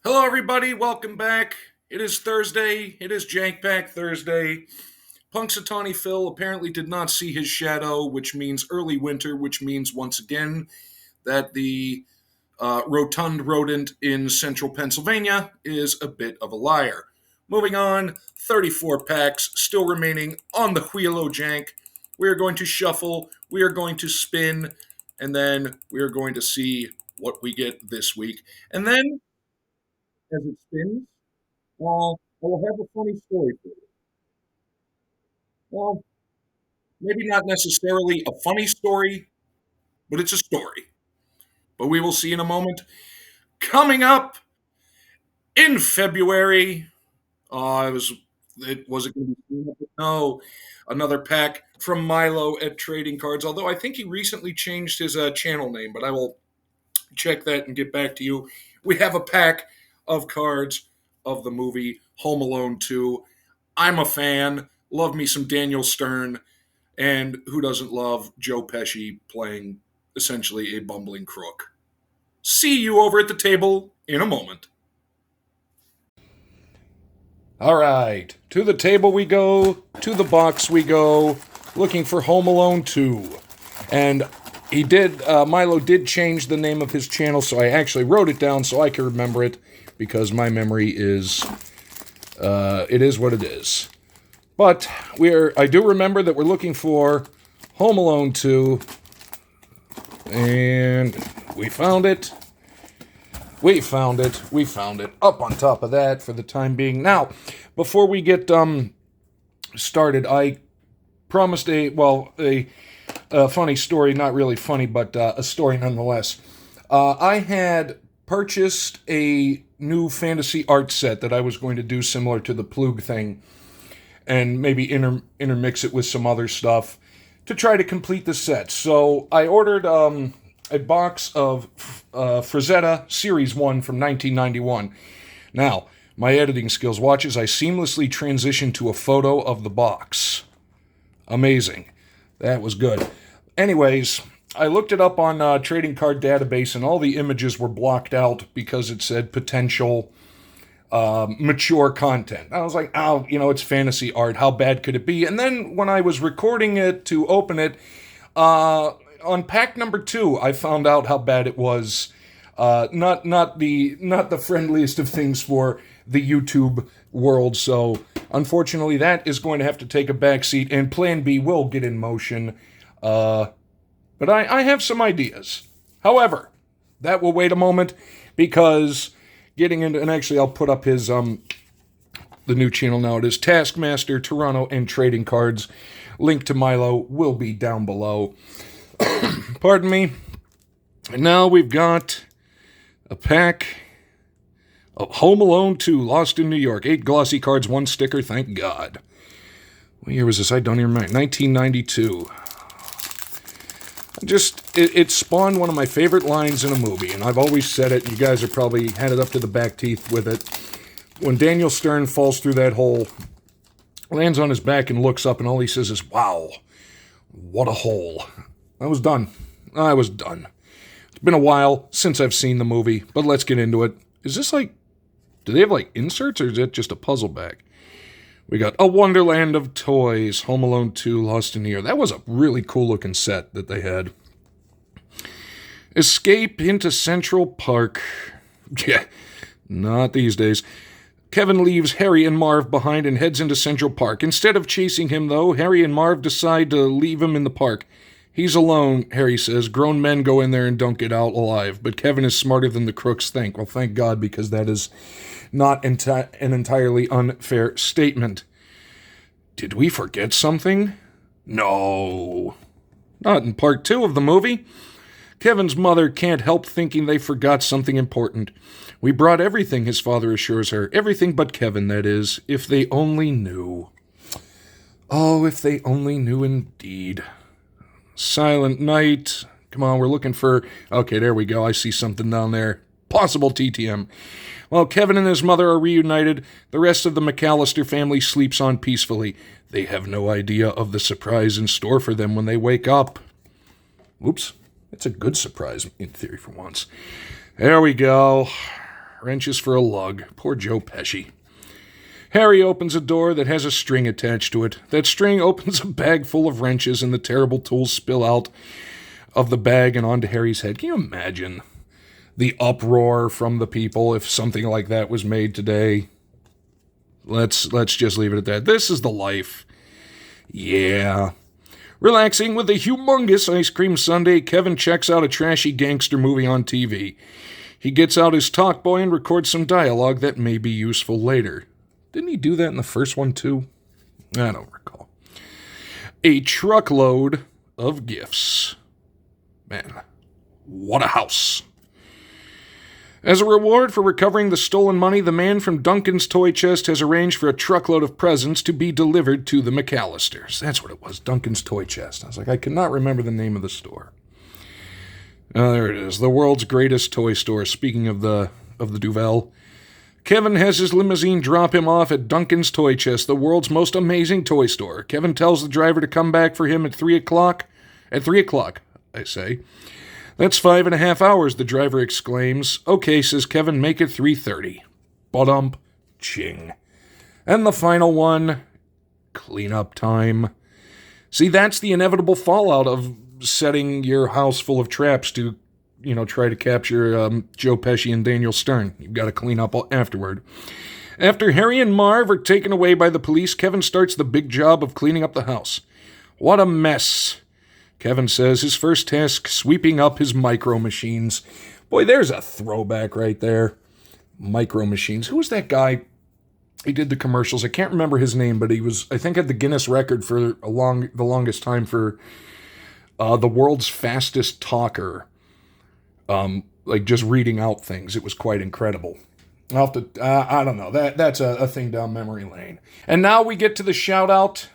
Hello, everybody. Welcome back. It is Thursday. It is Jank Pack Thursday. Punxsutawney Phil apparently did not see his shadow, which means early winter, which means once again that the rotund rodent in central Pennsylvania is a bit of a liar. Moving on, 34 packs still remaining on the wheel o' Jank. We are going to shuffle, we are going to spin, and then we are going to see what we get this week. And then, as it spins, I will have a funny story for you. Well, maybe not necessarily a funny story, but it's a story. But we will see in a moment. Coming up in February, I was it was it going to be no another pack from Milo at Trading Cards. Although I think he recently changed his channel name, but I will check that and get back to you. We have a pack of cards of the movie Home Alone 2. I'm a fan. Love me some Daniel Stern. And who doesn't love Joe Pesci playing essentially a bumbling crook? See you over at the table in a moment. All right, to the table we go, to the box we go, looking for Home Alone 2. And Milo did change the name of his channel, so I actually wrote it down so I can remember it, because my memory it is what it is. But I do remember that we're looking for Home Alone 2, and we found it. We found it. Up on top of that for the time being. Now, before we get started, I promised a funny story. Not really funny, but a story nonetheless. I had purchased a new fantasy art set that I was going to do similar to the Plug thing, and maybe intermix it with some other stuff to try to complete the set. So I ordered a box of Frazetta Series 1 from 1991. Now, my editing skills, watch as I seamlessly transition to a photo of the box. Amazing. That was good. Anyways, I looked it up on Trading Card Database, and all the images were blocked out because it said potential mature content. I was like, oh, it's fantasy art. How bad could it be? And then when I was recording it to open it, on pack number 2, I found out how bad it was. Not the friendliest of things for the YouTube world. So unfortunately, that is going to have to take a backseat, and Plan B will get in motion. But I have some ideas. However, that will wait a moment, because getting into, and actually I'll put up his the new channel now. It is Taskmaster, Toronto, and Trading Cards. Link to Milo will be down below. Pardon me. And now we've got a pack of Home Alone 2, Lost in New York. 8 glossy cards, 1 sticker, thank God. What year was this? I don't even remember. 1992. It spawned one of my favorite lines in a movie, and I've always said it. You guys have probably had it up to the back teeth with it. When Daniel Stern falls through that hole, lands on his back and looks up, and all he says is, "Wow, what a hole." I was done. It's been a while since I've seen the movie, but let's get into it. Is this do they have inserts, or is it just a puzzle bag? We got A Wonderland of Toys, Home Alone 2, Lost in New York. That was a really cool looking set that they had. Escape into Central Park. Yeah, not these days. Kevin leaves Harry and Marv behind and heads into Central Park. Instead of chasing him, though, Harry and Marv decide to leave him in the park. He's alone, Harry says. Grown men go in there and don't get out alive. But Kevin is smarter than the crooks think. Well, thank God, because that is not an entirely unfair statement. Did we forget something? No. Not in part 2 of the movie. Kevin's mother can't help thinking they forgot something important. We brought everything, his father assures her. Everything but Kevin, that is. If they only knew. Oh, if they only knew indeed. Silent Night. Come on, we're looking for... Okay, there we go. I see something down there. Possible TTM. While Kevin and his mother are reunited, the rest of the McAllister family sleeps on peacefully. They have no idea of the surprise in store for them when they wake up. Oops. It's a good surprise, in theory, for once. There we go. Wrenches for a lug. Poor Joe Pesci. Harry opens a door that has a string attached to it. That string opens a bag full of wrenches, and the terrible tools spill out of the bag and onto Harry's head. Can you imagine the uproar from the people if something like that was made today? Let's just leave it at that. This is the life. Yeah. Relaxing with a humongous ice cream sundae, Kevin checks out a trashy gangster movie on TV. He gets out his talkboy and records some dialogue that may be useful later. Didn't he do that in the first one too? I don't recall. A truckload of gifts. Man, what a house. As a reward for recovering the stolen money, the man from Duncan's toy chest has arranged for a truckload of presents to be delivered to the McAllisters. That's what it was, Duncan's toy chest. I was like, I cannot remember the name of the store. There it is, the world's greatest toy store. Speaking of the Duvel, Kevin has his limousine drop him off at Duncan's toy chest, the world's most amazing toy store. Kevin tells the driver to come back for him at 3 o'clock. At 3 o'clock, I say. That's 5.5 hours, the driver exclaims. Okay, says Kevin, make it 3:30. Ba-dump, ching. And the final one, cleanup time. See, that's the inevitable fallout of setting your house full of traps to, try to capture Joe Pesci and Daniel Stern. You've got to clean up afterward. After Harry and Marv are taken away by the police, Kevin starts the big job of cleaning up the house. What a mess. Kevin says his first task, sweeping up his micro machines. Boy, there's a throwback right there. Micro machines. Who was that guy? He did the commercials. I can't remember his name, but he was, I think, had the Guinness record for the longest time for the world's fastest talker. Just reading out things. It was quite incredible. I'll have to, I don't know. That's a thing down memory lane. And now we get to the shout out.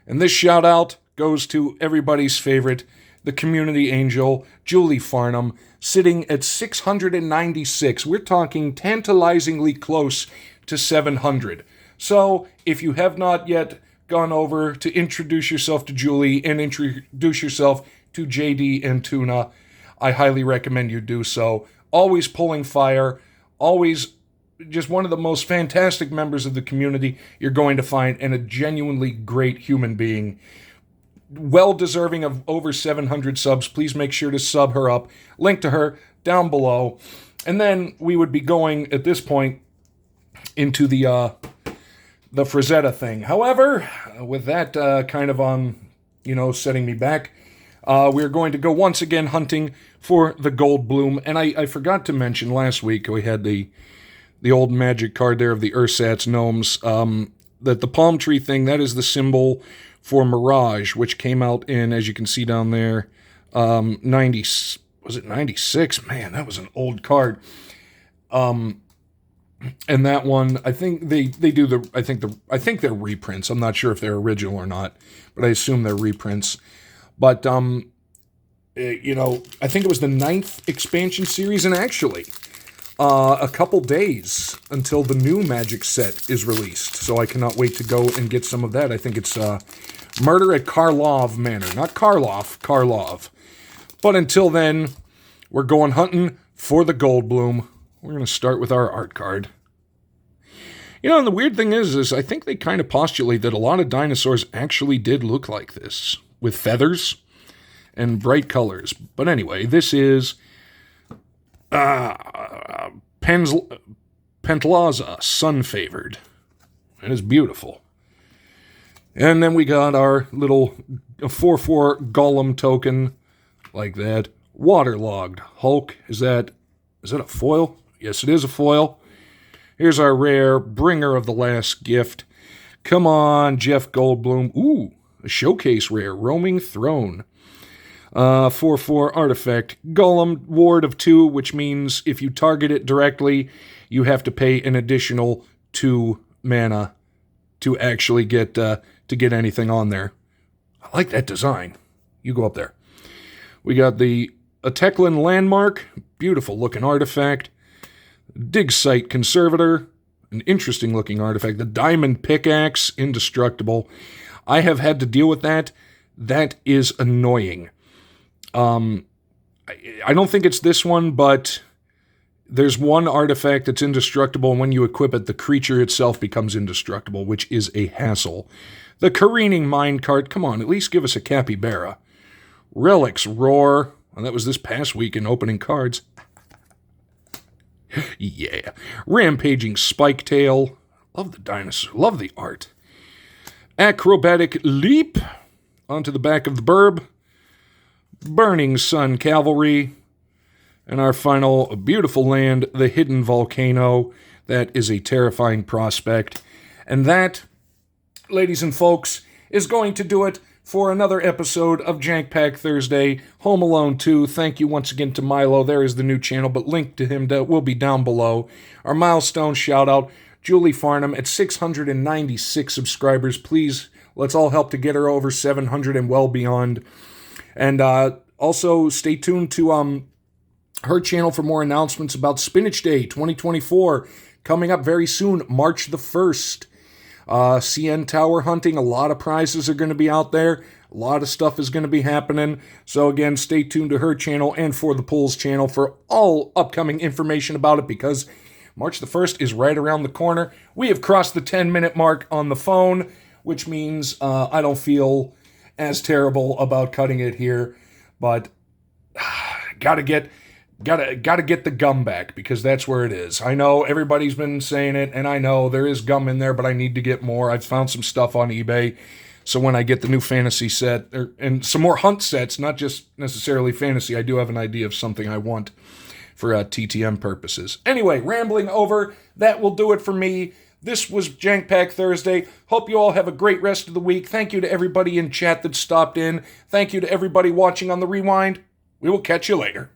And this shout out goes to everybody's favorite, the community angel, Julie Farnham, sitting at 696. We're talking tantalizingly close to 700. So, if you have not yet gone over to introduce yourself to Julie and introduce yourself to JD and Tuna, I highly recommend you do so. Always pulling fire, always just one of the most fantastic members of the community you're going to find, and a genuinely great human being. Well deserving of over 700 subs. Please make sure to sub her up. Link to her down below. And then we would be going, at this point, into the Frazetta thing. However, with that kind of on, setting me back, we're going to go once again hunting for the Goldblum. And I forgot to mention last week, we had the old magic card there of the Ursat's gnomes, that the palm tree thing, that is the symbol for Mirage, which came out in, as you can see down there, 96? Man, that was an old card. And that one, I think they do I think they're reprints. I'm not sure if they're original or not, but I assume they're reprints. But I think it was the 9th expansion series, and actually a couple days until the new Magic set is released. So I cannot wait to go and get some of that. I think it's Murder at Karlov Manor. Not Karloff, Karlov. But until then, we're going hunting for the Goldblum. We're going to start with our art card. And the weird thing is I think they kind of postulate that a lot of dinosaurs actually did look like this, with feathers and bright colors. But anyway, this is Pentlaza, sun-favored. It is beautiful. And then we got our little 4/4 Gollum token, like that. Waterlogged Hulk. Is that a foil? Yes, it is a foil. Here's our rare Bringer of the Last Gift. Come on, Jeff Goldblum. Ooh, a showcase rare, Roaming Throne. 4/4 artifact. Gollum, ward of 2, which means if you target it directly, you have to pay an additional 2 mana to actually get anything on there. I like that design. You go up there. We got the Teklan Landmark. Beautiful looking artifact. Dig Site Conservator. An interesting looking artifact. The Diamond Pickaxe. Indestructible. I have had to deal with that. That is annoying. I don't think it's this one, but there's one artifact that's indestructible, and when you equip it, the creature itself becomes indestructible, which is a hassle. The Careening Minecart, come on, at least give us a capybara. Relics Roar, well, that was this past week in opening cards. Yeah. Rampaging Spiketail, love the dinosaur, love the art. Acrobatic Leap, onto the back of the burb. Burning Sun Cavalry, and our final beautiful land, the Hidden Volcano. That is a terrifying prospect. And that, ladies and folks, is going to do it for another episode of Jank Pack Thursday, Home Alone 2. Thank you once again to Milo. There is the new channel, but link to him will be down below. Our Milestone Shoutout, Julie Farnham, at 696 subscribers. Please, let's all help to get her over 700 and well beyond. And also, stay tuned to her channel for more announcements about Spinach Day 2024, coming up very soon, March the 1st. CN Tower hunting, a lot of prizes are going to be out there. A lot of stuff is going to be happening. So again, stay tuned to her channel and for the Pools channel for all upcoming information about it, because March the 1st is right around the corner. We have crossed the 10-minute mark on the phone, which means I don't feel as terrible about cutting it here, but gotta get the gum back, because that's where it is. I know everybody's been saying it, and I know there is gum in there, but I need to get more. I've found some stuff on eBay, so when I get the new fantasy set, and some more hunt sets, not just necessarily fantasy, I do have an idea of something I want for TTM purposes. Anyway, rambling over, that will do it for me. This was Jank Pack Thursday. Hope you all have a great rest of the week. Thank you to everybody in chat that stopped in. Thank you to everybody watching on the rewind. We will catch you later.